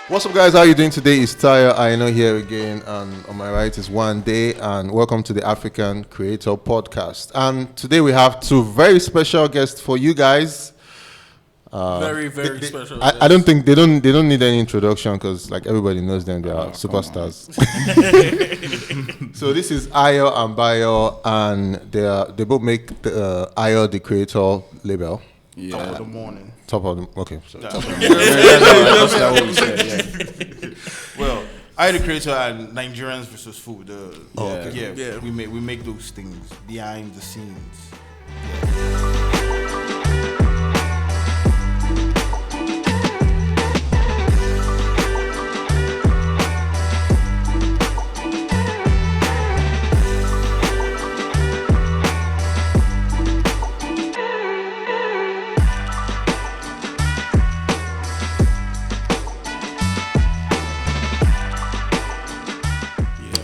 What's up, guys? How are you doing today? It's Tayo Aino here again, and on my right is One Day, and welcome to the African Creator Podcast. And today we have two very special guests for you guys. Very special. I don't think they don't need any introduction because like everybody knows them. They are superstars. So this is Ayo and Bayo, and they both make the Ayo the Creator label. Yeah, top of the morning. Top of the okay. Well, I the Creator and Nigerians versus food. Okay. We make those things behind the scenes.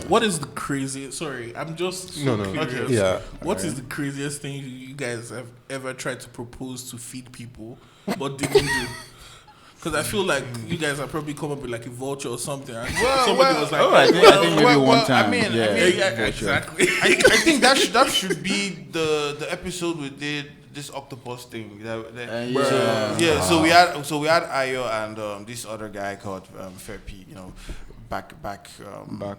What is the craziest? Sorry, I'm just curious. Okay. Yeah. What is the craziest thing you guys have ever tried to propose to feed people but didn't do? Because I feel like you guys are probably come up with like a vulture or something. And somebody was like, I think maybe one time. I mean, exactly. I think that should be the episode we did. This octopus thing. So we had Ayo and this other guy called Fair P. You know, back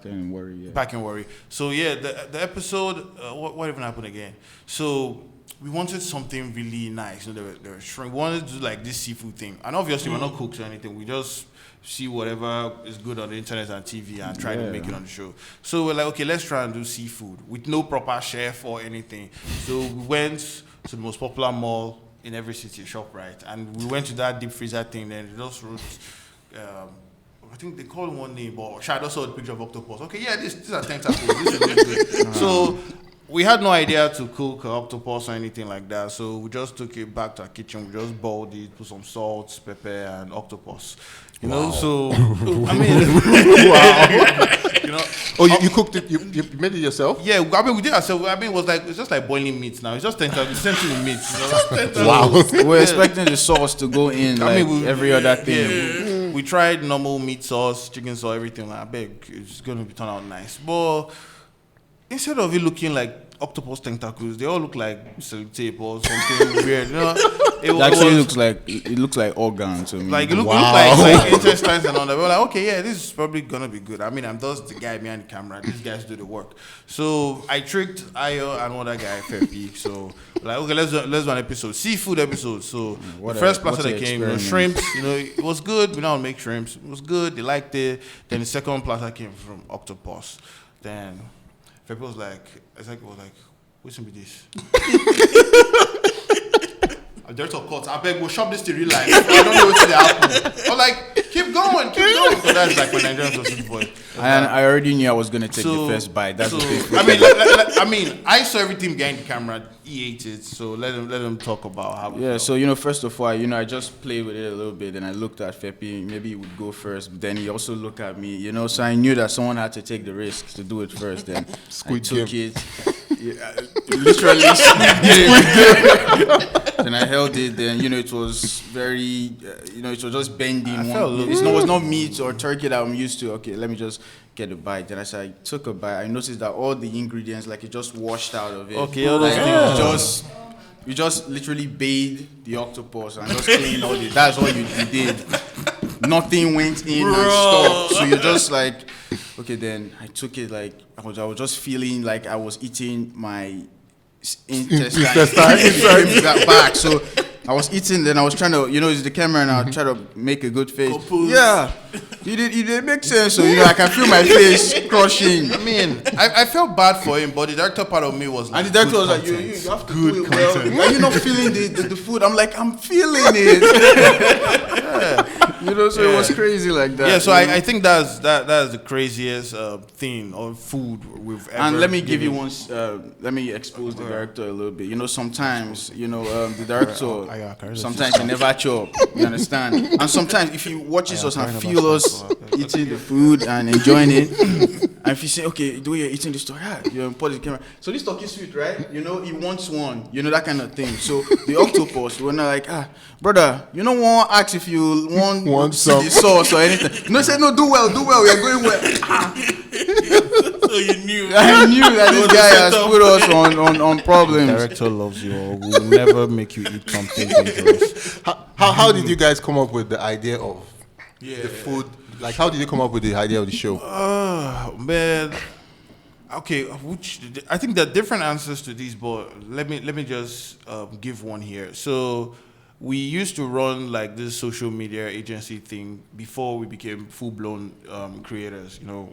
in Warri. Yeah. Back in Warri. So yeah, the episode. What even happened again? So we wanted something really nice. You know, they were shrimp. We wanted to do like this seafood thing, and obviously we're not cooks or anything. We just see whatever is good on the internet and TV and try to make it on the show. So we're like, okay, let's try and do seafood with no proper chef or anything. So we went to the most popular mall in every city, ShopRite, and we went to that deep freezer thing. Then they just wrote, I think they called one name, but I just saw the picture of octopus. Okay, yeah, these are tentacles. This is really good. So we had no idea to cook octopus or anything like that. So we just took it back to our kitchen. We just boiled it, put some salt, pepper, and octopus. You know, so I mean, you know. Oh, you cooked it? You made it yourself? Yeah, I mean, we did ourselves. I mean, it's just like boiling meat now. It's just tentacles. It's essentially meat. You know? Wow. We're expecting the sauce to go in every other thing. Yeah. We tried normal meat sauce, chicken sauce, everything. Like, I beg, it's going to turn out nice. But instead of it looking like octopus tentacles, they all look like sellotape or something weird. You know, it looks like organs to me. Like it look like intestines and all that. We're like, okay, yeah, this is probably gonna be good. I mean, I'm just the guy behind the camera. These guys do the work. So I tricked Ayo and another guy, Fair Peak. So like, okay, let's do an episode, seafood episode. So the first platter that came, shrimps. You know, it was good. We don't make shrimps. It was good. They liked it. Then the second platter came from octopus. Then Fair was like, what's be this? I'm there to cut. I beg, we'll shop this to real life. I don't know what's happen. I'm like, keep going. So that's like when Nigerians was super boy. And I already knew I was gonna take the first bite. That's I mean, I saw everything behind the camera. He ate it, so let him talk about how. Yeah. So first of all, I just played with it a little bit, and I looked at Fepi. Maybe he would go first, but then he also looked at me. So I knew that someone had to take the risk to do it first. Then I took it. Literally then I held it. Then it was very, it was just bending. It was not meat or turkey that I'm used to. Okay, let me just get a bite. Then I took a bite. I noticed that all the ingredients, like it just washed out of it. Okay, you just literally bathed the octopus and just cleaned all the. That's all you did. Nothing went in and stopped. So you're just like, okay. Then I took it like I was just feeling like I was eating my intestine back. So I was eating, then I was trying to, it's the camera, and I try to make a good face. Yeah, it did make sense. So I can feel my face crushing. I mean, I felt bad for him, but the director part of me was like, and the director was like, you have to do it well. Are you not feeling the food? I'm like, I'm feeling it. So it was crazy like that. Yeah, so I think that's the craziest thing of food we've ever. And let me give you one. Let me expose the director a little bit. Sometimes the director sometimes he never chop. You understand? And sometimes if he watches us and feel us eating the food and enjoying it, And if you say, okay, the way you're eating this story, you're in the camera. So this turkey sweet, right? You know, he wants one. You know, that kind of thing. So the octopus, we're not like, brother, you don't want to ask if you want some the sauce or anything. No, say, no, do well, we are going well. So you knew. I knew that this guy has put us on problems. Director loves you or will never make you eat something dangerous. How did you guys come up with the idea of Yeah. the food? Like, how did you come up with the idea of the show? Man. Okay, I think there are different answers to these, but let me just give one here. So we used to run like this social media agency thing before we became full-blown creators. You know,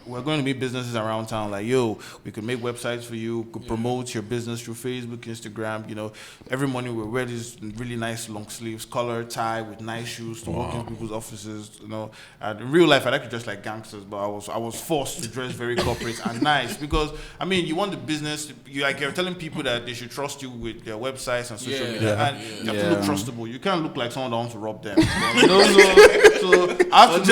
we're going to meet businesses around town like, yo, we could make websites for you, could promote your business through Facebook, Instagram. You know, every morning we wear these really nice long sleeves, collar tie with nice shoes to walk in people's offices. You know, and in real life I like to dress like gangsters, but I was forced to dress very corporate and nice because I mean you want the business. You're telling people that they should trust you with their websites and social media, and you have to look trustable. You can't look like someone that wants to rob them. You know, so I have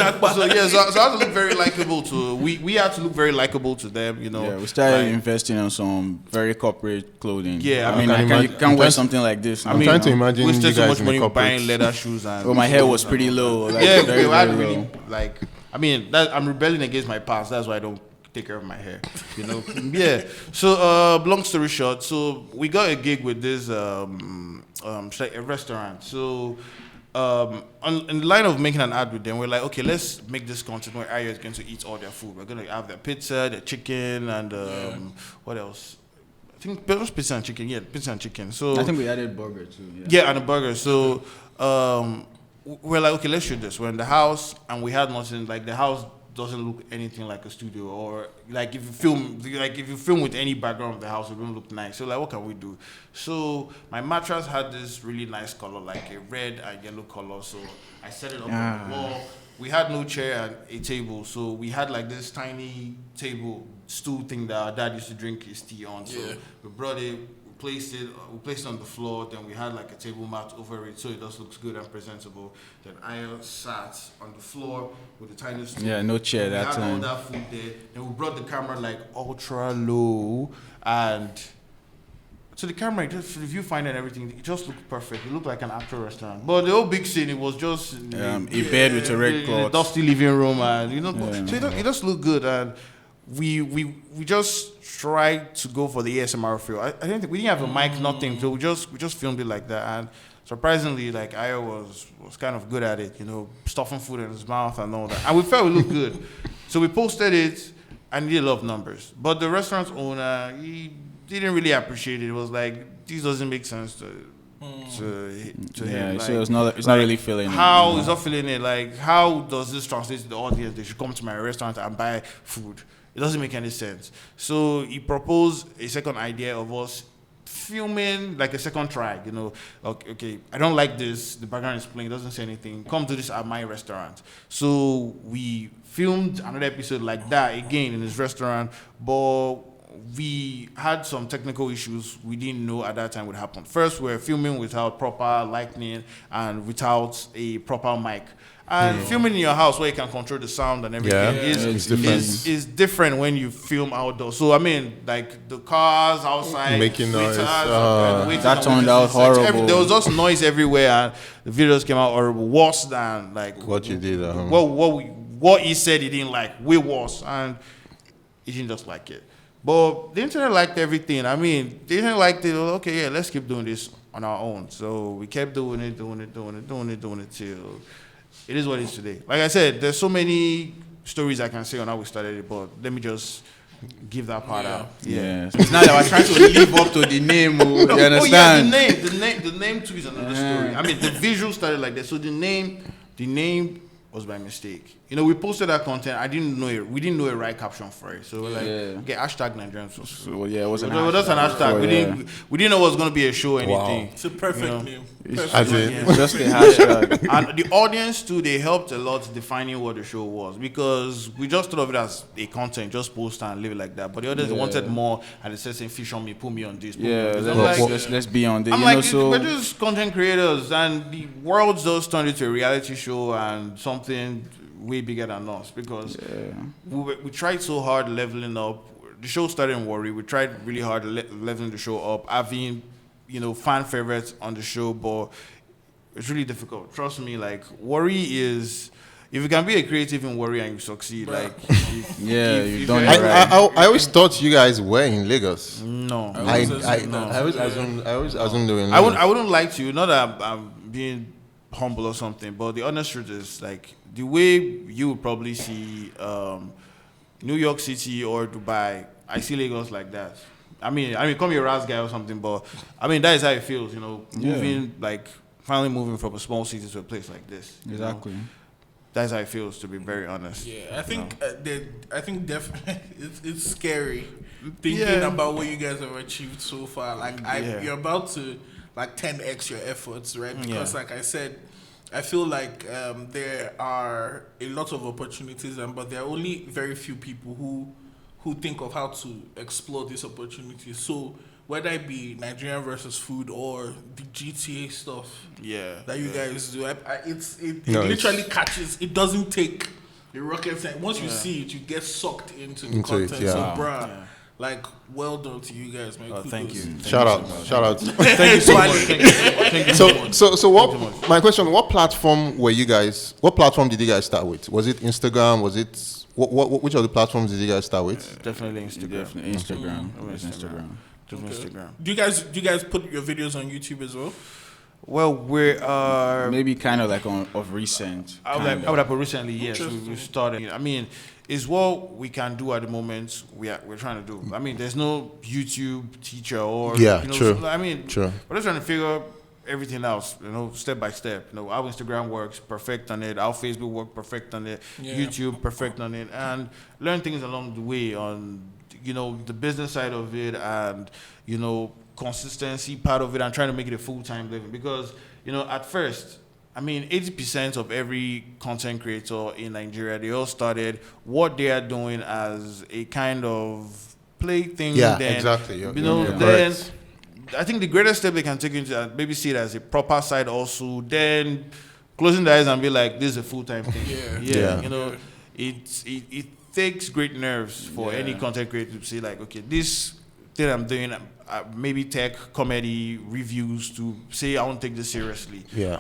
to look very likable to we had to look very likable to them, you know. Yeah, we started investing in some very corporate clothing. Yeah, I mean, you can't wear something like this. I'm trying to imagine we you wasted so guys much money in buying leather shoes and. Well, my hair was pretty low. Like, Yeah, very, I very really low. like. I mean, I'm rebelling against my past. That's why I don't take care of my hair. You know. Yeah. So, long story short, so we got a gig with this a restaurant. So. In the line of making an ad with them, we're like, okay, let's make this content where Ayo is going to eat all their food. We're going to have their pizza, their chicken, and what else? I think it was pizza and chicken. Yeah, pizza and chicken. So I think we added burger too. yeah, and a burger. So we're like, okay, let's shoot this. We're in the house, and we had nothing. Like the house doesn't look anything like a studio, or like if you film with any background of the house, it won't look nice. So like, what can we do? So my mattress had this really nice color, like a red and yellow color. So I set it up on the wall. We had no chair and a table, so we had like this tiny table stool thing that our dad used to drink his tea on. So we brought it. We placed it on the floor, then we had like a table mat over it so it just looks good and presentable. Then I sat on the floor with the tiny stool. Yeah, no chair that time. We had all that food there. Then we brought the camera like ultra low, and so the camera, just the viewfinder and everything, it just looked perfect. It looked like an actual restaurant. But the whole big scene, it was just a bed with a red cloth, dusty living room, and so it just looked good. And we just tried to go for the ASMR feel. I didn't think we didn't have a mic, nothing. So we just filmed it like that. And surprisingly, like Ayo was kind of good at it, you know, stuffing food in his mouth and all that. And we felt it looked good. So we posted it and it did a lot of numbers. But the restaurant's owner, he didn't really appreciate it. It was like, this doesn't make sense to him. Like, so it's not really feeling it. How is not feeling it? Like, how does this translate to the audience? They should come to my restaurant and buy food. It doesn't make any sense. So he proposed a second idea of us filming like a second try. You know, okay, I don't like this. The background is playing. It doesn't say anything. Come do this at my restaurant. So we filmed another episode like that again in his restaurant, but we had some technical issues we didn't know at that time would happen. First, we were filming without proper lighting and without a proper mic. And filming in your house where you can control the sound and everything is different when you film outdoors. So I mean, like the cars outside making noise. That turned out horrible. There was just noise everywhere, and the videos came out horrible, worse than like what you did. What he said he didn't like, way worse, and he didn't just like it. But the internet liked everything. I mean, the internet liked it. Well, okay, yeah, let's keep doing this on our own. So we kept doing it till it is what it is today. Like I said, there's so many stories I can say on how we started it, but let me just give that part out. Yeah. It's not that we're trying to live up to the name. You understand? The name too is another story. I mean, the visual started like that. So the name was by mistake. You know, we posted that content. I didn't know it. We didn't know a right caption for it. So we're like, okay, hashtag Nigerians. So it was an hashtag. It was an hashtag. We didn't know it was going to be a show or anything. It's a perfect name. Just a hashtag. And the audience too, they helped a lot defining what the show was, because we just thought of it as a content, just post and leave it like that. But the audience wanted more, and they said, saying, fish on me, put me on this. Let's be on this. I'm like, we're just content creators, and the world just turned into a reality show and something way bigger than us because we tried so hard leveling up. The show started in Warri. We tried really hard leveling the show up, having, fan favorites on the show, but it's really difficult. Trust me, like, Warri is... If you can be a creative in Warri and you succeed, like... you've done I, it right. I always thought you guys were in Lagos. No. I always assumed they were in Lagos. I wouldn't lie to you. Not that I'm being humble or something, but the honest truth is, like, the way you would probably see New York City or Dubai, I see Lagos like that. I mean, call me a Raz guy or something, but I mean that is how it feels, moving finally moving from a small city to a place like this. Exactly. That's how it feels, to be very honest. Yeah, I think definitely it's scary thinking about what you guys have achieved so far. Like you're about to 10x your efforts, right? Because like I said, I feel like there are a lot of opportunities, but there are only very few people who think of how to explore these opportunities. So whether it be Nigerian versus food or the GTA stuff that you guys do, it literally catches. It doesn't take the rocket science. Once you see it, you get sucked into the content. So, bruh, like, well done to you guys, man. Thank you. Shout out. Thank you so much. Thank you so much. So what? My question: what platform were you guys? What platform did you guys start with? Was it Instagram? Was it which of the platforms did you guys start with? Definitely Instagram. Instagram. Do you guys put your videos on YouTube as well? Well, we are maybe kind of like of recent. I would have put recently. Yes, we started. I mean, it's what we can do at the moment. We're trying to do. I mean, there's no YouTube teacher or true. So, I mean, true. We're just trying to figure everything else, step by step. Our Instagram works perfect on it. Our Facebook works perfect on it. YouTube perfect on it, and learn things along the way on the business side of it, and consistency part of it, and trying to make it a full-time living. Because at first, I mean, 80% of every content creator in Nigeria, they all started what they are doing as a kind of play thing. Yeah, then, exactly. Then I think the greatest step they can take into maybe see it as a proper side also. Then closing the eyes and be like, this is a full-time thing. It takes great nerves for any content creator to say like, okay, this thing I'm doing, maybe tech, comedy, reviews, to say I won't take this seriously. I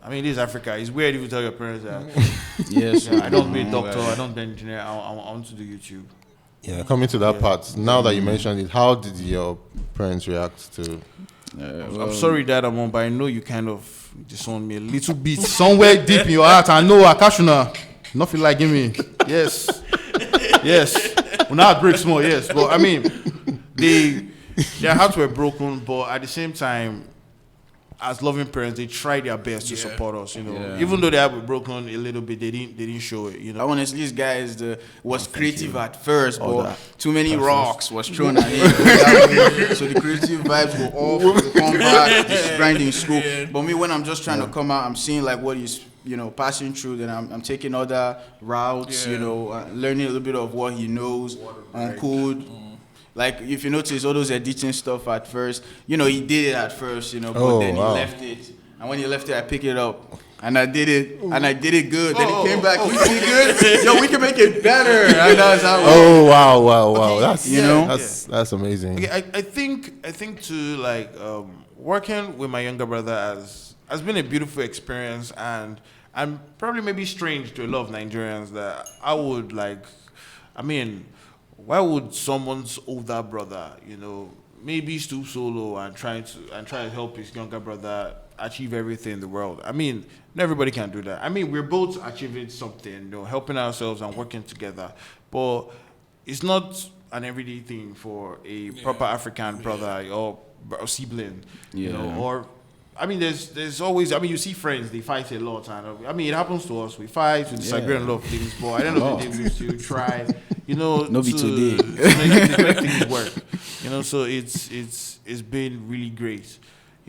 mean, this is Africa. It's weird if you tell your parents that I don't be a doctor, I don't be an engineer, I want to do YouTube. Yeah, coming to that part, now that you mentioned it, how did your parents react to? I'm sorry, Dad, but I know you kind of disowned me a little bit. Somewhere deep in your heart, I know, Akashuna, nothing like me. Yes. Well, now it breaks more, yes. But I mean, their hearts were broken, but at the same time, as loving parents, they try their best to support us. Even though they have broken a little bit, they didn't show it. Honestly, this guy was creative at first, but too many rocks was thrown at him. So the creative vibes go off. We come back, just grinding school. But me, when I'm just trying to come out, I'm seeing like what he's passing through. Then I'm taking other routes. Learning a little bit of what he knows on code. Like, if you notice all those editing stuff at first, he did it at first, but then he left it. And when he left it, I picked it up. And I did it. And I did it good. Then he came back, we did good. Yo, we can make it better. And that's how wow. Okay, that's amazing. Okay, I think too, like, working with my younger brother has been a beautiful experience, and probably maybe strange to a lot of Nigerians that I would like, why would someone's older brother, maybe stoop solo and try to help his younger brother achieve everything in the world? I mean, not everybody can do that. I mean, we're both achieving something, helping ourselves and working together. But it's not an everyday thing for a proper African brother or sibling, or... I mean, there's always... I mean, you see friends, they fight a lot. And, I mean, it happens to us. We fight, we disagree on a lot of things. But at the end of the day, we still try, to make things work. So it's been really great.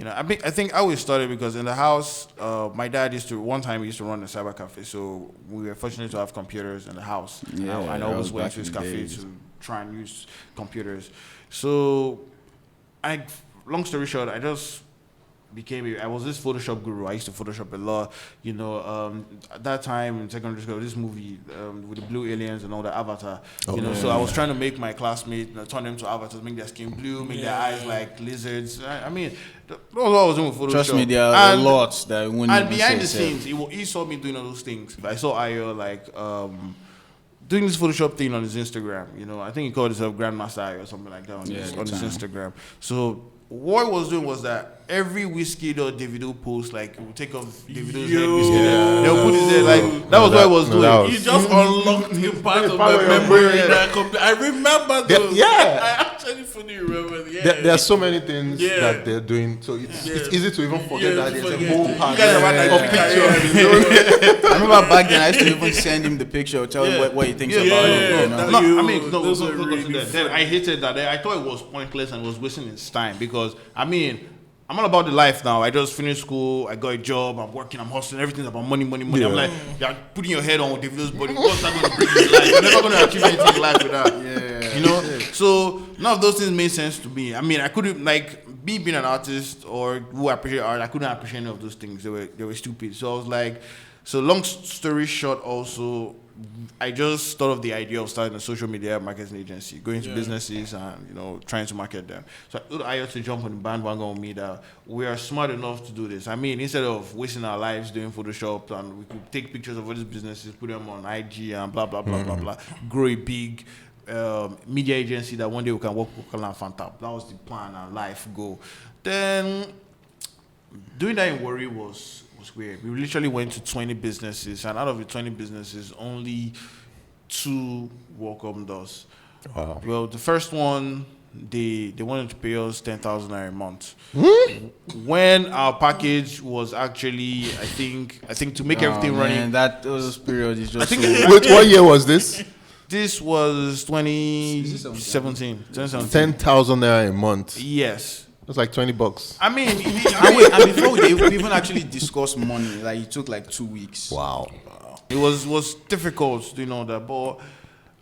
I think I always started because in the house, my dad used to run a cyber cafe. So we were fortunate to have computers in the house. And I always went to his cafe to try and use computers. So, long story short, I just I was this Photoshop guru. I used to Photoshop a lot. At that time in secondary school, this movie with the blue aliens and all the Avatar. So I was trying to make my classmates turn them to avatars, make their skin blue, make their eyes like lizards. I mean, that was what I was doing with Photoshop. Trust me, there are lots that wouldn't. And behind the scenes, he saw me doing all those things. I saw Ayo doing this Photoshop thing on his Instagram. I think he called himself Grandmaster Ayo or something like that on his Instagram. So what he was doing was that every Wizkid or Davido post, like, he would take off Davido's head, Wizkid, they'll put his head, like, that was what he was doing. He just unlocked a part of my memory that I remember those. I actually fully remember. There are so many things that they're doing, so it's easy to even forget that there's a whole part of pictures. I remember back then I used to even send him the picture, tell him what he thinks about it. Then I hated that. I thought it was pointless and was wasting his time because, I'm all about the life now. I just finished school. I got a job. I'm working. I'm hustling. Everything's about money. Yeah. I'm like, you're putting your head on with Davido's body. What's that going to bring in life? You're never going to achieve anything in life with that. So none of those things made sense to me. I couldn't, like, being an artist or who appreciate art, I couldn't appreciate any of those things. They were stupid. So I was like, long story short, also, I just thought of the idea of starting a social media marketing agency, going to businesses and, trying to market them. So I told Ayo to jump on the bandwagon with me that we are smart enough to do this. Instead of wasting our lives doing Photoshop, and we could take pictures of all these businesses, put them on IG and blah, blah, blah, blah, blah, grow a big media agency that one day we can work with and Fanta. That was the plan and life goal. Then doing that in Warri was weird. We literally went to 20 businesses, and out of the 20 businesses, only 2 welcomed us. Wow. Well, the first one, they wanted to pay us 10,000 naira a month. When our package was actually, I think to make everything running. Those period is just. Wait, what year was this? This was 2017. 10,000 naira a month. Yes. That's like $20. And before we even actually discussed money, like it took like 2 weeks. Wow. It was difficult to do that, but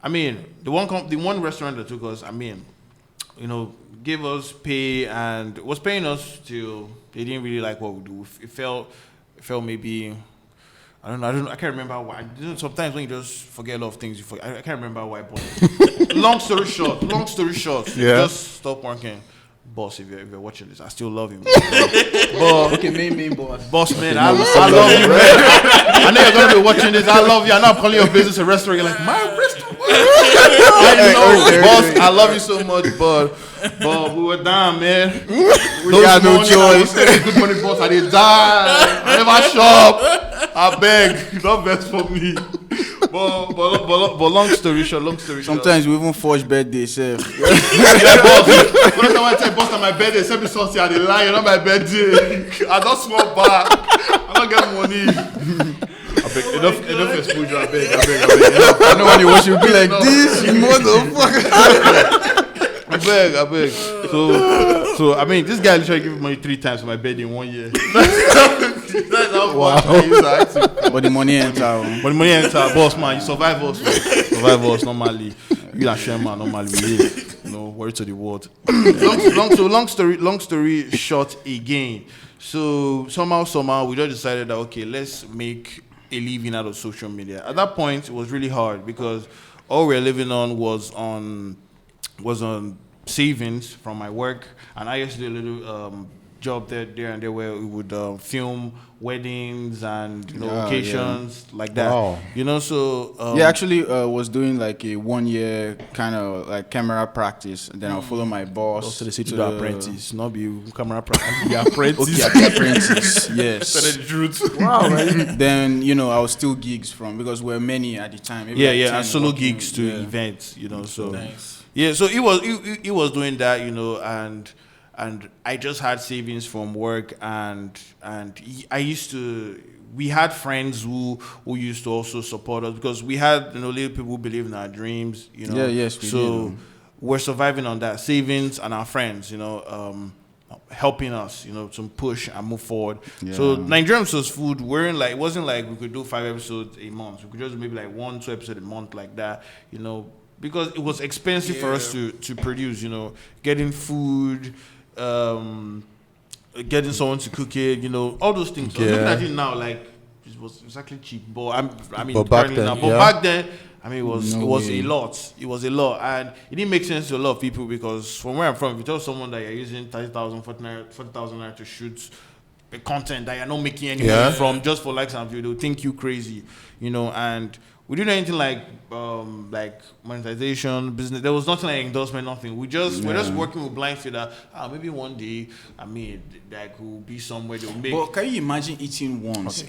the one restaurant that took us, gave us pay and was paying us till they didn't really like what we do. It felt maybe. I can't remember why. Sometimes when you just forget a lot of things, I can't remember why. But long story short, just stop working. Boss, if you're watching this, I still love you, man. But, main boss. Boss, man, I love you, man. I know you're gonna be watching this. I love you. I know I'm calling your business a restaurant. You're like, my restaurant. I know, boss. I love you so much, but we were down, man. We got no choice. Good morning, boss. I did die. I never shop. I beg, not best for me. But long story short. Sometimes we even forge birthday, sir. Boss. When I tell boss on my birthday, send me something and they lie, not my birthday. I don't small bar. I don't get money. I beg, enough exposure. I beg. I know when you watch, you be like, this, you motherfucker. I beg. So this guy literally gave me money 3 times for my birthday in 1 year. That's how much I used to act. But the money enter. Boss, man, you survive us normally. You are share, man, normally we live. Worry to the world. Long story short again. So somehow we just decided that okay, let's make a living out of social media. At that point, it was really hard because all we were living on was on savings from my work, and I used to do a little job there and there where we would film weddings and occasions like that. Wow. So actually was doing like a 1 year kind of like camera practice, and then I'll follow my boss also they say to the apprentice, not be camera practice, the apprentice. Okay, the apprentice. Yes. The truth. Wow. Right? Then I was still gigs from, because we were many at the time. Maybe like 10 and solo working, gigs to events. So nice. Yeah, so he was doing that, and I just had savings from work, and we had friends who used to also support us because we had little people who believe in our dreams, Yeah, yes, we did. We're surviving on that savings and our friends, helping us, to push and move forward. Yeah. So Nigerians was food. It wasn't like we could do 5 episodes a month. We could just do maybe like 1-2 episodes a month like that, because it was expensive for us to produce, getting food, getting someone to cook it, you know, all those things. So looking at it now, like it was exactly cheap, but I mean, but back then, now, but back then, I mean, it was a lot. It was a lot, and it didn't make sense to a lot of people because from where I'm from, if you tell someone that you're using 30,000, 40,000 naira to shoot a content that you're not making any money from just for likes and views, they'll think you crazy, you know. And we didn't do anything like monetization, business. There was nothing like endorsement, nothing. We're just working with blind faith that maybe one day, I mean, that could be somewhere they'll make. But can you imagine eating once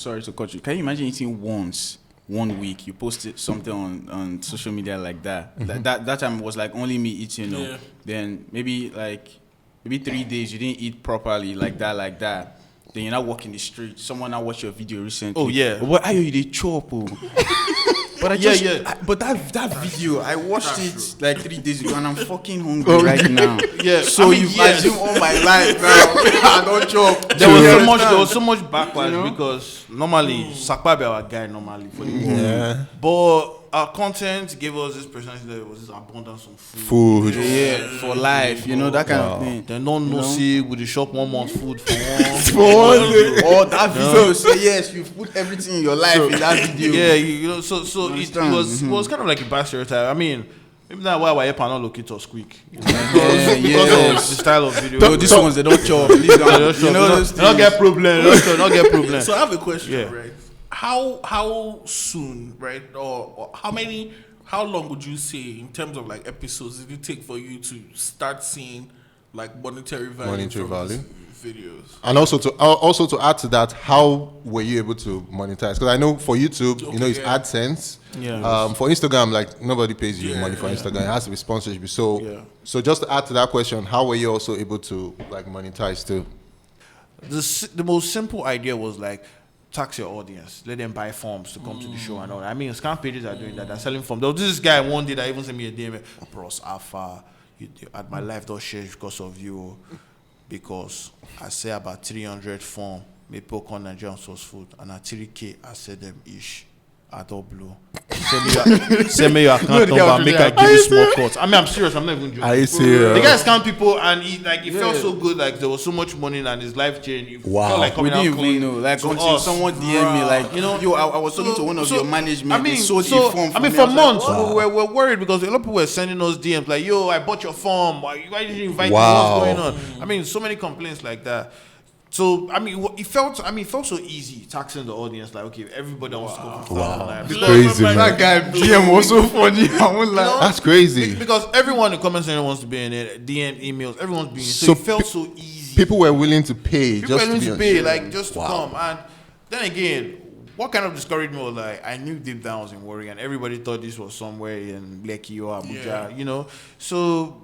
sorry to cut you. Can you imagine eating once 1 week? You posted something on social media like that. That time was like only me eating. Yeah. Then maybe 3 days you didn't eat properly like that. Then you're not walking the street. Someone now watched your video recently. Oh yeah. What are you? They chop. But but that video, I watched it like 3 days ago, and I'm fucking hungry right now. Yeah. So you assume all my life now. I don't chop. There was so much backlash because normally Sakpa be our guy normally for the movie. But our content gave us this personality that there was this abundance of food. For life, you know, that kind of thing. They don't see with the shop 1 month food for one. Or that video say yes, you've put everything in your life in that video. Yeah, you know, so it was kind of like a bad stereotype. I mean, maybe that's why we're not locate or squeak. Because of the style of video. No, these ones they don't chop. They don't get problem. Don't get problem. So I have a question, right? How soon, right? Or how long would you say in terms of like episodes did it take for you to start seeing like monetary value from videos? And also to add to that, how were you able to monetize? Because I know for YouTube, you know, it's AdSense. Yeah. For Instagram, like nobody pays you money for Instagram. It has to be sponsorship. So just to add to that question, how were you also able to like monetize too? The most simple idea was like, tax your audience, let them buy forms to come to the show and all that. I mean, scam pages are doing that. They're selling forms. There was this guy one day that even sent me a DM, bros, Alpha, at my life don't change because of you. Because I say about 300 form, me poke on Nigerian source food, and at 3K, I said them ish. I don't blow. Send me your account number, make I give you small cuts. I mean, I'm serious. I'm not even joking. Are you serious? The guy scammed people, and it felt so good. Like there was so much money, and his life changed. It felt like coming out clean. Like until someone DM me, like you know, I was talking to one of your management. I mean, for months we were worried because a lot of people were sending us DMs like, "Yo, I bought your form. Why didn't you invite me? What's going on?" I mean, so many complaints like that. So I mean, it felt so easy taxing the audience. Like, okay, everybody wants to go for That's crazy, man. That guy DM was so funny. I won't lie. That's crazy. Because everyone in the comment section wants to be in it. DM, emails, everyone's being. So it felt so easy. People were willing to pay. People were willing to pay, like just to come. And then again, what kind of discouraged me was like, I knew deep down I was in Warri, and everybody thought this was somewhere in Lekki or Abuja, you know. So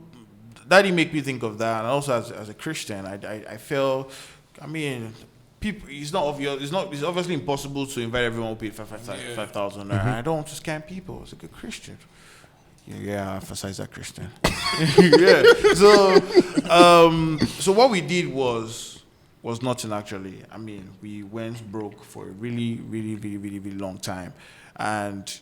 that didn't make me think of that. And also as a Christian, I felt. I mean, people. It's not obvious. It's obviously impossible to invite everyone who paid 5,000. I don't want to scam people. It's a good Christian. Yeah, I emphasize that Christian. So what we did was nothing actually. I mean, we went broke for a really, really, really, really, really long time, and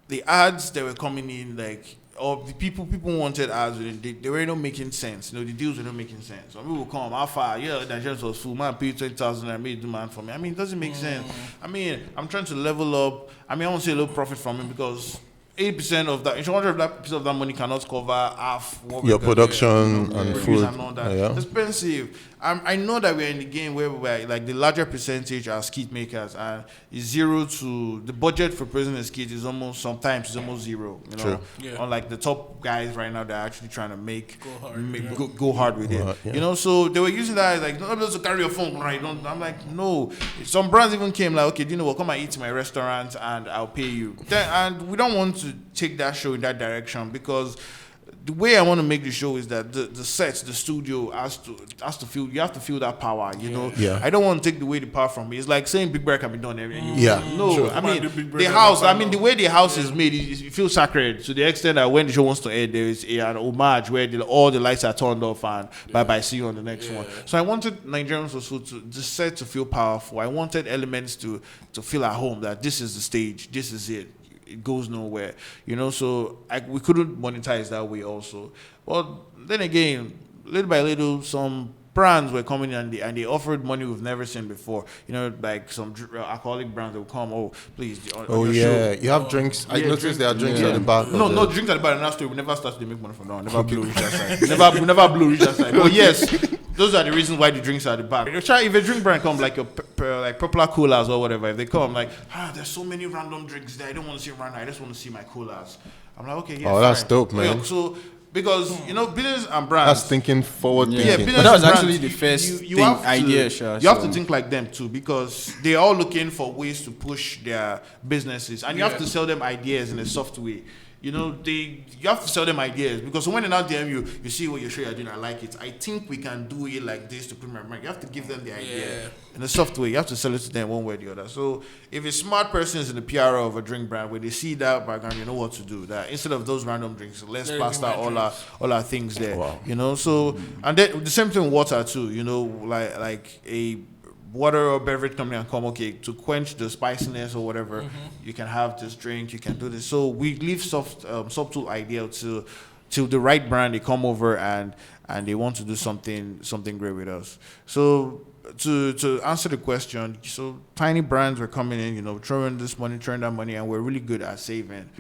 the ads that were coming in, like. Or the people wanted ads, they were not making sense. You know, the deals were not making sense. Some people will come, Alpha, Nigerians was full, man, pay 20,000 and made demand for me. I mean, it doesn't make sense. I mean, I'm trying to level up. I mean, I want to say a little profit from it because 80% of that, 100% of that money cannot cover half what your production and food. And all that. It's expensive. I know that we're in the game where we're like the larger percentage are skit makers, and it's 0 to the budget for president skit is almost sometimes zero. You know, unlike the top guys right now, they're actually trying to go hard with it. You know, so they were using that as like not able to carry your phone, right? I'm like, no. Some brands even came like, okay, do you know what? Come and eat in my restaurant and I'll pay you. And we don't want to take that show in that direction because the way I want to make the show is that the sets, the studio has to feel. You have to feel that power, you know. I don't want to take away the power from me. It's like saying Big Brother can be done every. No, I mean the house. I mean the way the house is made, it feels sacred to the extent that when the show wants to end, there is an homage where all the lights are turned off and bye, see you on the next one. So I wanted Nigerians also to the set to feel powerful. I wanted elements to feel at home that this is the stage, this is it. It goes nowhere, you know. So we couldn't monetize that way also. But then again, little by little, some brands were coming in and they offered money we've never seen before. You know, like some alcoholic brands that will come. Oh, please. On your show. You have drinks. I noticed there are drinks at the back. No, drinks at the bar. And that's we never started to make money from now. Never blew reach that side. We never blew reach that side. But yes, those are the reasons why the drinks are at the back. If a drink brand come like like popular coolers or whatever, if they come like, there's so many random drinks there. I don't want to see random. I just want to see my coolers. I'm like, okay, yeah. Oh, that's dope, man. Yeah, so because business and brands. That's thinking forward thinking. Yeah, business but that was brands, actually the first idea. Sure, you have to think like them too, because they're all looking for ways to push their businesses, and you have to sell them ideas in a soft way. You have to sell them ideas, because when they're not DM you see what you're sure you're doing, I like it. I think we can do it like this to put my mind. You have to give them the idea in a soft way. You have to sell it to them one way or the other. So if a smart person is in the PR of a drink brand, where they see that background, you know what to do. That instead of those random drinks, let's pasta all our things there. Wow. So and then the same thing with water too. Like a water or beverage company and come, okay, to quench the spiciness or whatever, you can have this drink, you can do this. So we leave subtle idea to the right brand. They come over and they want to do something great with us. So to answer the question, so tiny brands were coming in, throwing this money, throwing that money, and we're really good at saving.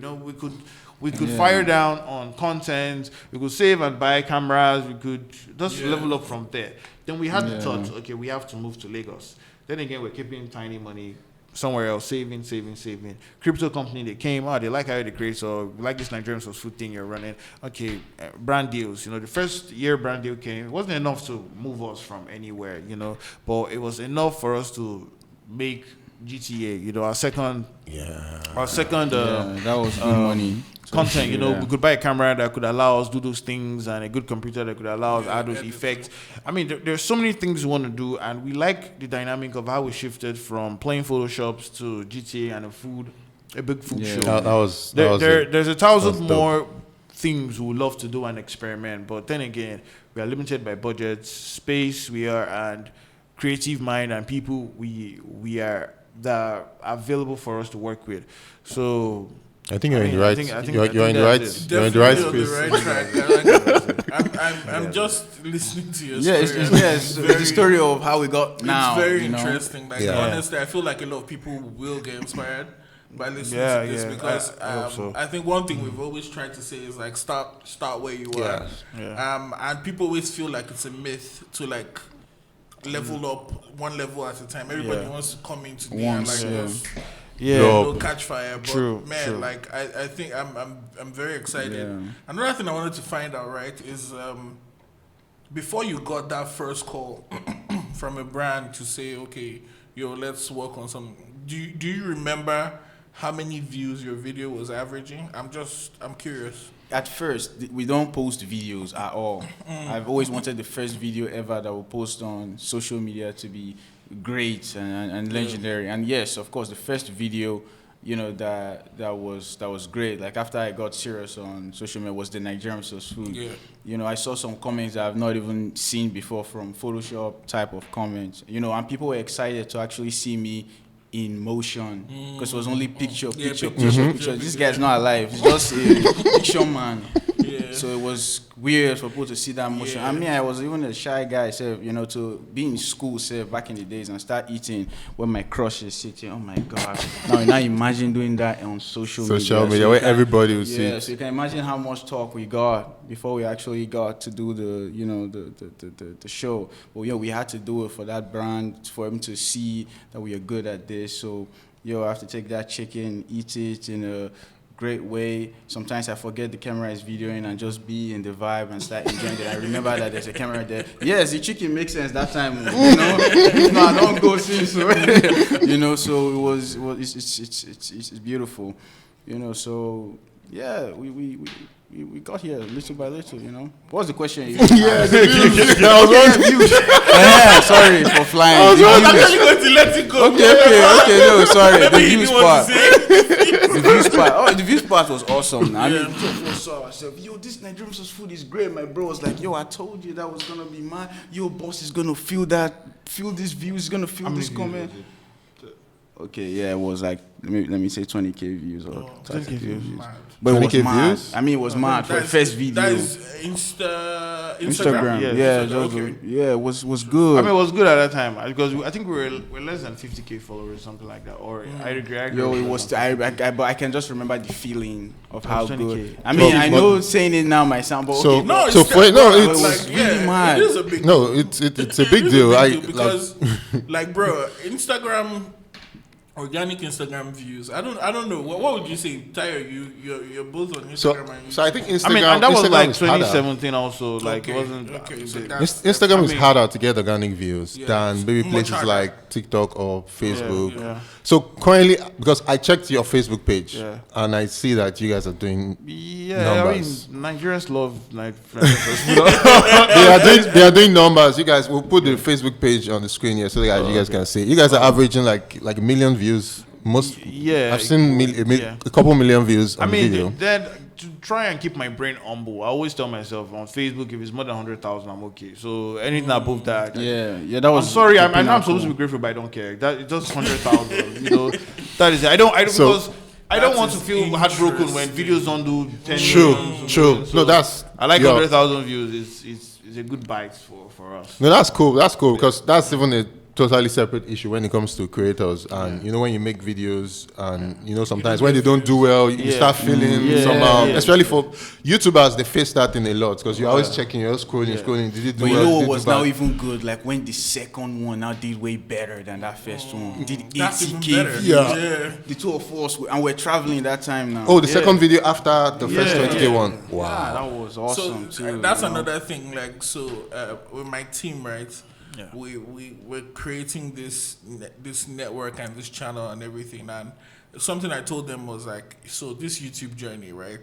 We could fire down on content, we could save and buy cameras, we could just level up from there. Then we had the thought, okay, we have to move to Lagos. Then again, we're keeping tiny money somewhere else, saving. Crypto company, they came, they like how they create, so like this Nigerians food thing you're running. Okay, brand deals. The first year brand deal came, it wasn't enough to move us from anywhere, but it was enough for us to make GTA, our second, that was good money. Content, we could buy a camera that could allow us do those things, and a good computer that could allow us add those effects. I mean, there's so many things we want to do, and we like the dynamic of how we shifted from playing Photoshops to GTA and a big food show. There's 1,000 more things we would love to do and experiment, but then again, we are limited by budgets, space, and creative mind and people we are that are available for us to work with. So I think you're in the right. You're in the right. You're in the right space. I'm just listening to your story. It's the story of how we got now. It's very interesting. Honestly, I feel like a lot of people will get inspired by listening to this, because I think one thing we've always tried to say is like start where you are. And people always feel like it's a myth to like level up one level at a time. Everybody wants to come into the and like catch fire. But true. Like I think I'm very excited. Yeah. Another thing I wanted to find out, right, is before you got that first call from a brand to say, okay, let's work on some. Do you remember how many views your video was averaging? I'm curious. At first, we don't post videos at all. I've always wanted the first video ever that we'll post on social media to be great and legendary. And yes, of course, the first video, that was great. Like after I got serious on social media was the Nigerians food. Yeah. I saw some comments that I've not even seen before from Photoshop type of comments. And people were excited to actually see me in motion, because it was only picture. This guy's not alive. He's just a picture man. Yeah. So it was weird for people to see that motion. I mean, I was even a shy guy, to be in school, back in the days and start eating when my crush is sitting. Oh my God! Now imagine doing that on social media where everybody will see. Yeah, so you can imagine how much talk we got before we actually got to do the show. But we had to do it for that brand, for him to see that we are good at this. So I have to take that chicken, eat it in a great way. Sometimes I forget the camera is videoing and just be in the vibe and start enjoying it. I remember that there's a camera there. Yes, the chicken makes sense that time. I don't go since. So it's beautiful. So yeah, we got here little by little. What was the question? Sorry for flying. I was actually going to let it go. Okay. No, sorry. The views part. The views part was awesome. I mean, saw ourselves. This Nigerian food is great. My bro was like, I told you that was gonna be mine. Boss is gonna feel this view. He's gonna feel this comment. Okay, yeah, it was like let me say 20k views or 30k views. Mad. But it was 20K mad. views? I mean, it was mad for the That's- first video. That is Instagram. Yeah, It was good. I mean, it was good at that time because I think we're less than 50k followers, something like that. Or I agree. Yo, it was. But I can just remember the feeling of how 20K. good. I mean, I know saying it now might sound, but So- okay. No, So it's for it, no, like, it's really mad. It is a big no, it's a big It is a deal. big I deal because, like, bro, Instagram, organic Instagram views. I don't know. What would you say, Tyre? You're both on so Instagram. and so I think Instagram. I mean, and that was Instagram like is harder. 2017 also. Like, it wasn't. Okay, so the- that's Instagram is mean- harder to get organic views Yeah, than it's maybe much places harder. like TikTok or Facebook. Yeah. So currently, because I checked your Facebook page Yeah. and I see that you guys are doing Yeah, numbers. I mean, Nigerians love like. they are doing numbers. You guys, we'll put the Facebook page on the screen here so that you guys can see. You guys are averaging like a million views. Most Yeah, I've seen yeah. a couple million views I on mean, video. then to try and keep my brain humble, I always tell myself on Facebook, if it's more than 100,000, I'm okay. So anything above that, Yeah, that was. I'm sorry, I know I'm cool. supposed to be grateful, but I don't care. That it's just 100,000. You know, that is it. I don't So- because I don't That want to is feel heartbroken when interesting. videos don't do 10 True, million. true. No, that's I like yeah. 100,000 views. It's a good bite for us. No, that's cool. That's cool because that's even a totally separate issue when it comes to creators. And you know, when you make videos, and you know, sometimes when they don't do well, you Yeah. start feeling Yeah, somehow. yeah. Especially for YouTubers, they face that thing a lot because you're always checking, you're always scrolling. Did it do But you well? know Did what it was do bad? now even good? Like when the second one now did way better than that first one. It did That's even 80k better. views. Yeah. The two of us, and we're traveling that time now. Oh, the second video after the first Yeah, 20k yeah. one. Yeah, Wow. that was awesome So too. that's you know? another thing. Like, so with my team, right? Yeah. We're creating this network and this channel and everything. And something I told them was like, so this YouTube journey, right?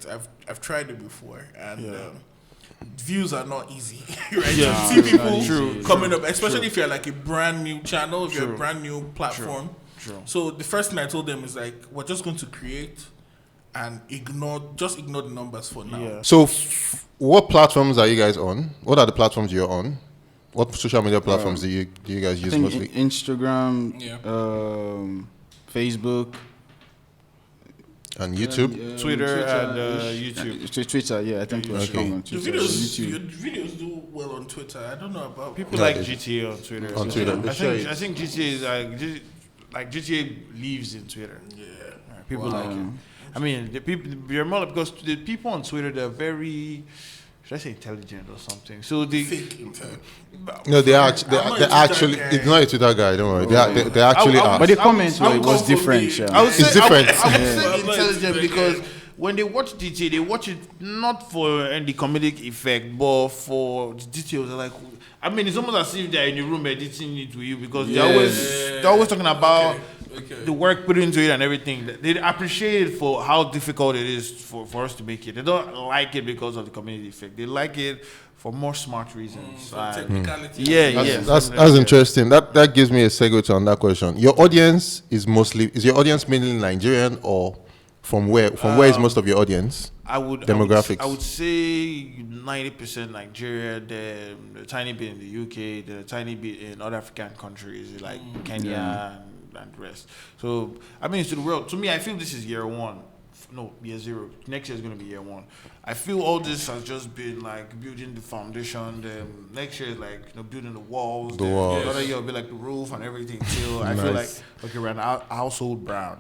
I've tried it before, and views are not easy, right? Yeah. You see people True, coming up, especially if you're like a brand new channel, if you're a True. brand new platform. True. So the first thing I told them is like, we're just going to create and ignore the numbers for now. Yeah. So, what platforms are you guys on? What are the platforms you're on? What social media platforms do you guys I use think mostly? Instagram, Yeah. Facebook, And YouTube? Twitter and YouTube. Twitter, yeah, I think it was Okay. strong on Your Twitter. your YouTube. videos do well on Twitter. I don't know about People No, like they- GTA on Twitter. On Twitter, they share it. I think GTA is like GTA lives in Twitter. Yeah. People like it. I mean, the people you're more because the people on Twitter they're very, should I say intelligent or something? So they Fake intel. No, they are. I'm not They a Twitter actually. guy. It's not a Twitter guy. Don't worry. They actually I- are. But the I- comments I were, it would was come from different. the- Yeah. I would It's say, different. I would Yeah. say intelligent Yeah. because when they watch GTA, they watch it not for any comedic effect, but for the details. They're like, I mean, it's almost as if they're in the room editing it with you because they're always talking about Okay. the work put into it and everything. They appreciate it for how difficult it is for us to make it. They don't like it because of the comedic effect. They like it for more smart reasons. For And- technicality. That's interesting. That gives me a segue to another question. Your audience is your audience mainly Nigerian or from where? From where is most of your audience? Demographics. I would say 90% Nigeria, then a tiny bit in the UK, then a tiny bit in other African countries like Kenya and the rest. So I mean, to the world. To me, I feel this is year one. No, year zero. Next year is going to be year one. I feel all this has just been like building the foundation. Then next year is like building the walls. The then walls. Another year will be like the roof and everything. Till I feel like Nice. okay, we're a household brand,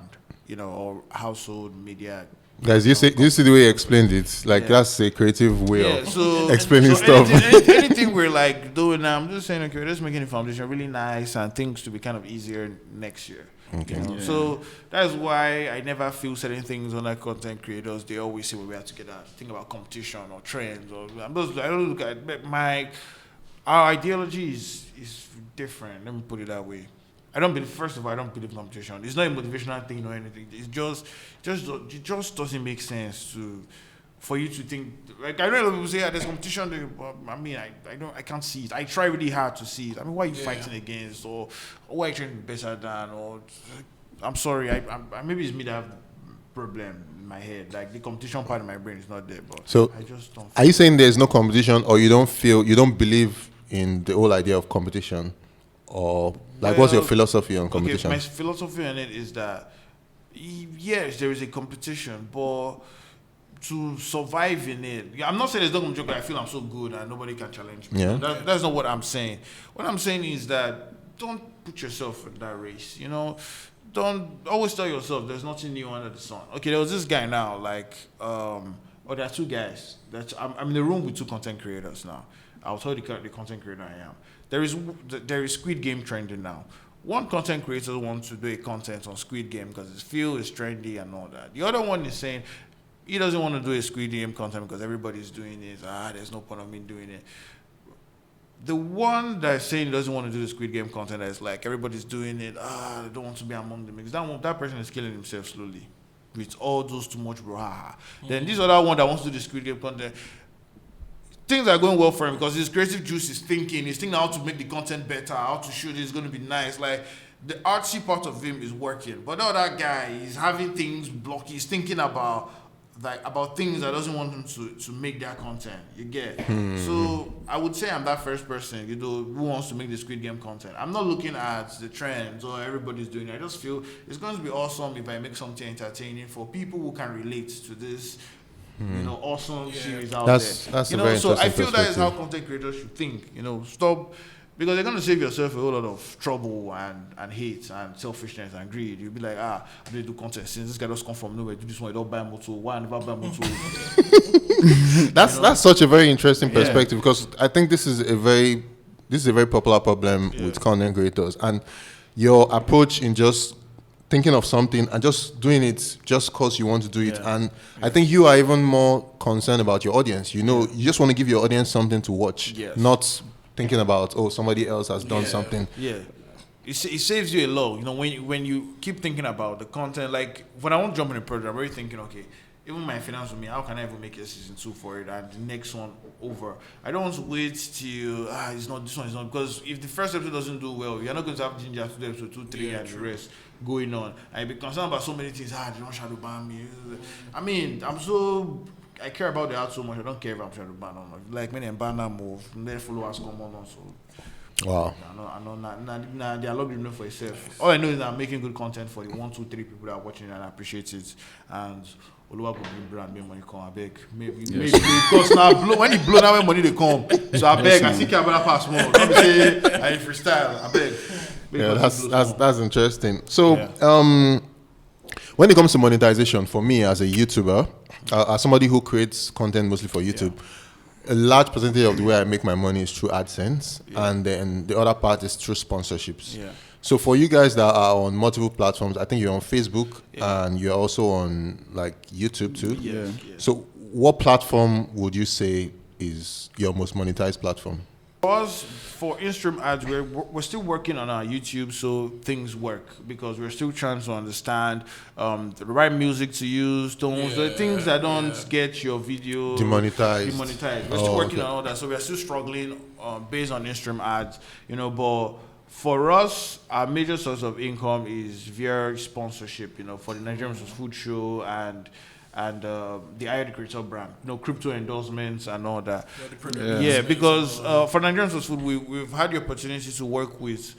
or household media. Guys, you see the way you explained it. Like Yeah. that's a creative way Yeah, of so explaining so stuff. Anything we're like doing now, I'm just saying, okay, we're just making the foundation really nice and things to be kind of easier next year. Okay. You know? So that's why I never feel certain things on like content creators. They always say when we are together, think about competition or trends. Or I don't look at our ideology is different. Let me put it that way. First of all, I don't believe competition. It's not a motivational thing or anything. It's it just doesn't make sense for you to think like I know a lot of people say there's competition there, but I mean I can't see it. I try really hard to see it. I mean, what are you fighting against, or what are you trying to be better than, or I'm sorry, I maybe it's me that have the problem in my head. Like the competition part of my brain is not there, but So, I just don't. Are you saying there's no competition, or you don't believe in the whole idea of competition, or like what's your philosophy on competition? Okay, my philosophy on it is that yes, there is a competition, but to survive in it, I'm not saying there's no competition. I feel I'm so good and nobody can challenge me. Yeah. That's not what I'm saying. What I'm saying is that don't put yourself in that race. You know, don't always tell yourself there's nothing new under the sun. Okay, there was this guy now, like, there are two guys. I'm in the room with two content creators now. I'll tell you the content creator I am. There is Squid Game trending now. One content creator wants to do a content on Squid Game because his field is trendy and all that. The other one is saying he doesn't want to do a Squid Game content because everybody's doing it. There's no point of me doing it. The one that's saying he doesn't want to do the Squid Game content that's like everybody's doing it. I don't want to be among them. Because that person is killing himself slowly with all those too much bro. Then this other one that wants to do the Squid Game content, things are going well for him because his creative juice is thinking. He's thinking how to make the content better, how to shoot it. It's going to be nice. Like the artsy part of him is working, but the other guy is having things blocked. He's thinking about things that doesn't want him to make that content. You get? So I would say I'm that first person, who wants to make the Squid Game content. I'm not looking at the trends or everybody's doing it. I just feel it's going to be awesome if I make something entertaining for people who can relate to this. Awesome series out there. That's a very so I interesting feel that is how perspective. content creators should think. Stop, because you're gonna save yourself a whole lot of trouble and hate and selfishness and greed. You'll be like, I didn't do content since this guy just come from nowhere. Do this one, you don't buy motor. Why I never buy motor? That's such a very interesting perspective because I think this is a very popular problem with content creators, and your approach in just thinking of something and just doing it just because you want to do it. And I think you are even more concerned about your audience. You just want to give your audience something to watch, not thinking about, somebody else has done something. Yeah. It saves you a lot. When you keep thinking about the content, like when I want to jump in a project, I'm already thinking, okay, even my finance with me, how can I even make a season 2 for it and the next one over? I don't want to wait till this one is not, because if the first episode doesn't do well, you're not going to have ginger to do episode 2, 3 and the rest going on. I be concerned about so many things. They don't shadow ban me. I mean, I care about the art so much. I don't care if I'm shadow ban or not. Like many banner move, their followers come on also. Wow. I know. They are logged in for itself. All I know is that I'm making good content for the 1, 2, 3 people that are watching it and appreciate it. And Oluwa go bring brand, make money come. I beg. Maybe because now when you blow now when money they come. So I beg. I think I better pass more. Don't be say I freestyle. I beg. Yeah, that's interesting. So, when it comes to monetization, for me as a YouTuber, as somebody who creates content mostly for YouTube, a large percentage of the way I make my money is through AdSense, and then the other part is through sponsorships. Yeah. So for you guys that are on multiple platforms, I think you're on Facebook and you're also on like YouTube too. Yeah. So what platform would you say is your most monetized platform? For in-stream ads, we're still working on our YouTube so things work, because we're still trying to understand the right music to use, tones, the things that don't get your video demonetized. We're still working on all that, so we're still struggling based on in-stream ads, but for us, our major source of income is via sponsorship, for the Nigerians Food Show and the Ayo Creator brand, crypto endorsements and all that. Because for Nigerians with Food, we've had the opportunity to work with.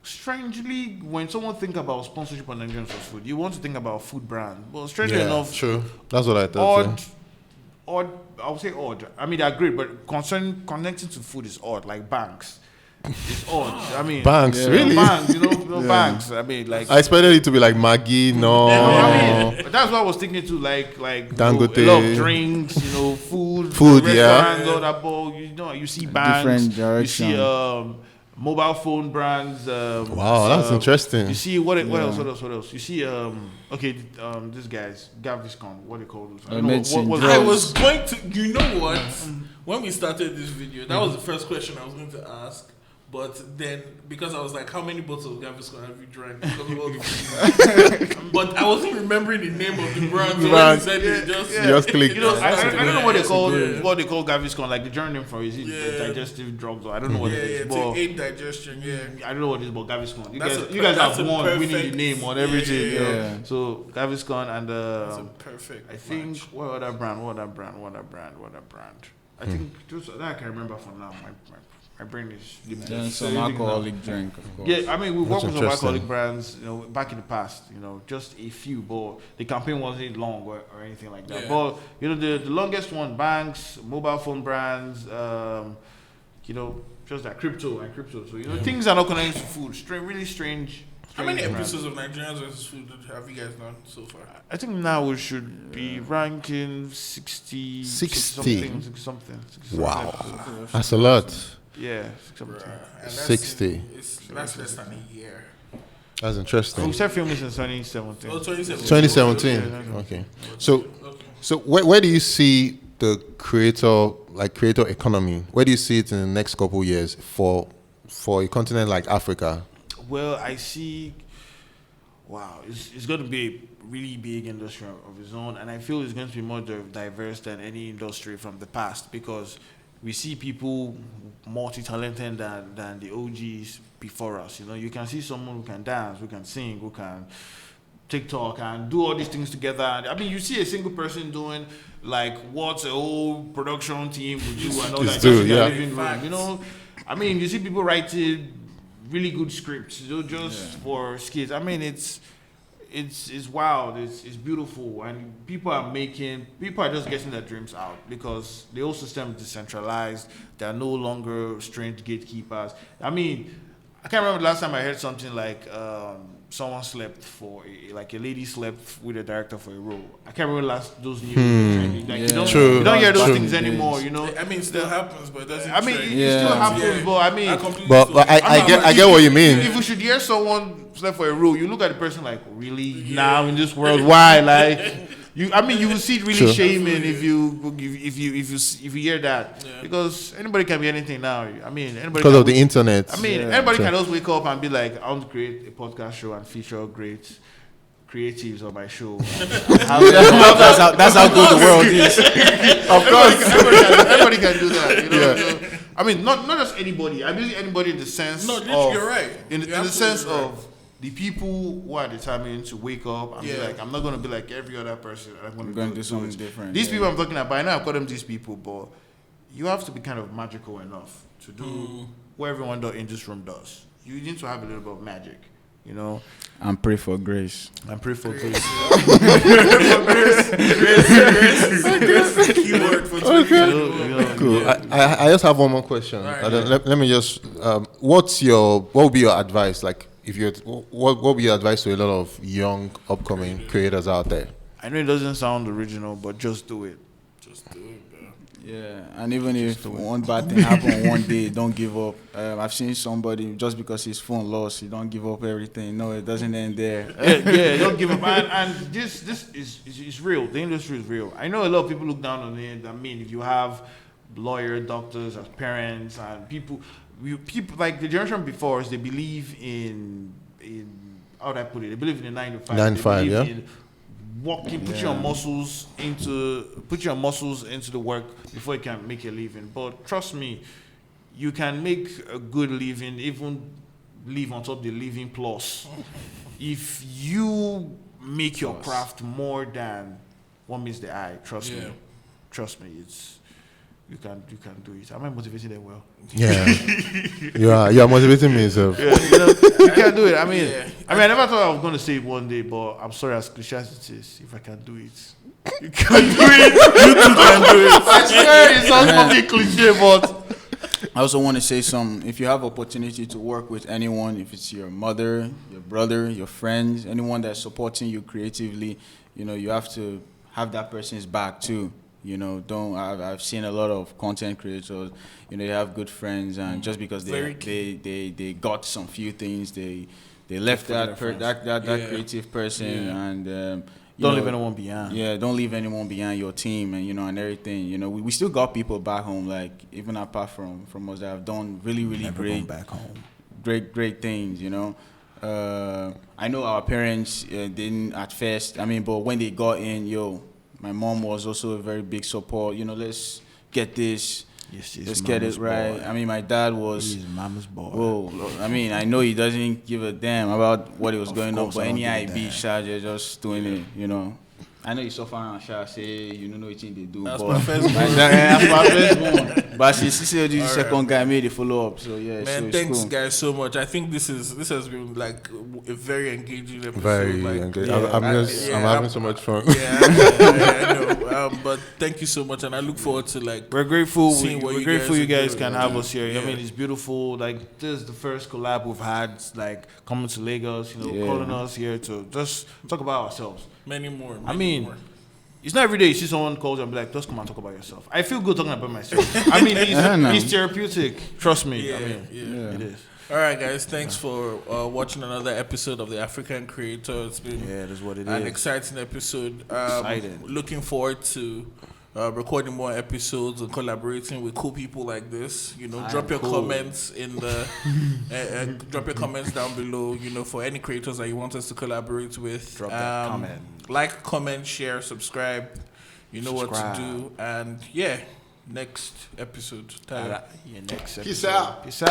Strangely, when someone think about sponsorship on Nigerians with Food, you want to think about food brand. But strangely enough, true. That's what I thought. Odd. I would say odd. I mean, they're great, but connecting to food is odd. Like banks. It's odd. I mean, banks, really? Banks, banks. I mean, like I expected it to be like Maggi. No, I mean, that's what I was thinking too. Like Dangote, a lot of drinks, food, all that. But you see banks, different direction. You see mobile phone brands. Wow, that's interesting. You see what else? You see these guys, Gaviscon. What they call those? I was going to. You know what? When we started this video, that was the first question I was going to ask. But then, because I was like, how many bottles of Gaviscon have you drank? But I wasn't remembering the name of the brand. So when you said it, just click. I don't know what they call Gaviscon, like the German name for it. Is it digestive drugs? Or I don't know what it is. To aid digestion, I don't know what it is, but Gaviscon. You guys have won winning the name on everything. Yeah. So Gaviscon and that's a perfect I think match. What other brand? I think just that I can remember for now. My brain is Then some alcoholic drink, of course. Yeah, I mean, we've worked with some interesting. alcoholic brands, back in the past, just a few, but the campaign wasn't long or anything like that. Yeah. But, the longest one, banks, mobile phone brands, just that crypto. So, things are not connected to food. Really strange. How many brands. episodes of Nigerians versus Food have you guys done so far? I think now we should be ranking 60. 60? 60 Wow. episodes. That's a lot. Yeah, 60. And that's 60. That's less than a year. That's interesting. We started filming since 2017. Oh, 2017. 2017. Okay. So where do you see the creator economy? Where do you see it in the next couple of years for a continent like Africa? Well, I see. Wow, it's going to be a really big industry of its own, and I feel it's going to be more diverse than any industry from the past because we see people multi-talented than the OGs before us. You can see someone who can dance, who can sing, who can TikTok and do all these things together. I mean, you see a single person doing like what a whole production team would do and all that. do, just in their yeah. living room, I mean, you see people writing really good scripts, just for skits. I mean, it's wild. It's beautiful, and people are just getting their dreams out because the whole system is decentralized. They are no longer strange gatekeepers. I mean, I can't remember the last time I heard something like someone slept a lady slept with a director for a role. I can't remember those news. Like, you don't hear those things anymore. I mean, it still happens, but it doesn't. I mean, trend. it still happens, but I mean, But I get what you mean. if you should hear someone slept for a role, you look at the person like, really? Now in this world, why? Like, you will see it really True. shaming if you hear that because anybody can be anything now. I mean, anybody Because can of the internet. I mean, anybody can just wake up and be like, I want to create a podcast show and feature great creatives on my show. That's how good the world is. Of course. Everybody can do that. I mean, not just anybody. I'm using anybody in the sense No, of you're right. In You're the sense absolutely right. of the people who are determined to wake up and be Yeah. like, I'm not going to be like every other person. I'm We're going going to to do something different. These yeah. people I'm talking about, I know I call them these people, but you have to be kind of magical enough to do what everyone in this room does. You need to have a little bit of magic, And pray for grace. and pray for grace. Keyword for Cool. I just have one more question. Alright. Let me just. What would be your advice? Like, if you, what would be your advice to a lot of young upcoming creators out there? I know it doesn't sound original, but just do it. Just do it, bro. Yeah, and even if one bad thing happen one day, don't give up. I've seen somebody just because his phone lost, he don't give up everything. No, it doesn't end there. Yeah, don't give up. And this is real. The industry is real. I know a lot of people look down on it. I mean, if you have lawyers, doctors, as parents, and people like the generation before us, they believe in how do I put it? They believe in the 9 to 5. 9 to 5, They yeah. believe in working, put your muscles into the work before you can make a living. But trust me, you can make a good living, even live on top of the living plus. If you make your craft more than what meets the eye, trust me, you can do it. Am I motivating them well? Yeah, you are motivating me, so. Yeah, you can do it. I mean, I never thought I was going to say it one day, but I'm sorry, as cliche as it is, if I can do it, you can do it. You too can do it. I swear it sounds fucking cliche, but I also want to say something. If you have opportunity to work with anyone, if it's your mother, your brother, your friends, anyone that's supporting you creatively, you have to have that person's back too. I've seen a lot of content creators, they have good friends, and just because they got some few things, they left that creative person, and don't leave anyone behind. Yeah, don't leave anyone behind your team, and everything. We still got people back home, like even apart from us, that have done really great back home. great things. I know our parents didn't at first. But when they got in, my mom was also a very big support. Let's get this. Yes, Let's get it right. Boy. My dad was. He's mama's boy. Whoa. I know he doesn't give a damn about what was going on, but any I don't give a IB damn. charge, just doing it. I know you suffer and shall say you don't know what they do. That's but my first one. That's my first one. But she said the second guy made a follow up. So yeah, Man, so it's thanks cool. guys so much. I think this has been like a very engaging episode. Very like, engaging. yeah, I'm having so much fun. Yeah, I know. But thank you so much, and I look forward to like. We're grateful. Seeing what We're you grateful guys you are guys doing. can have us here. Yeah. I mean, it's beautiful. Like this is the first collab we've had. Like coming to Lagos, calling us here to just talk about ourselves. Many more. I mean, it's not every day you see someone calls you and be like, just come and talk about yourself. I feel good talking about myself. I mean, it's therapeutic. Trust me. Yeah, I mean, yeah. it is. All right, guys. Thanks for watching another episode of the African Creator. It's been That's what it an is. exciting episode. Exciting. Looking forward to recording more episodes and collaborating with cool people like this. Drop your comments in the drop your comments down below. For any creators that you want us to collaborate with. Drop that comment. Like, comment, share, subscribe. You know what to Subscribe. do. And yeah, next episode. Tyler. Next episode. Peace out. Peace out.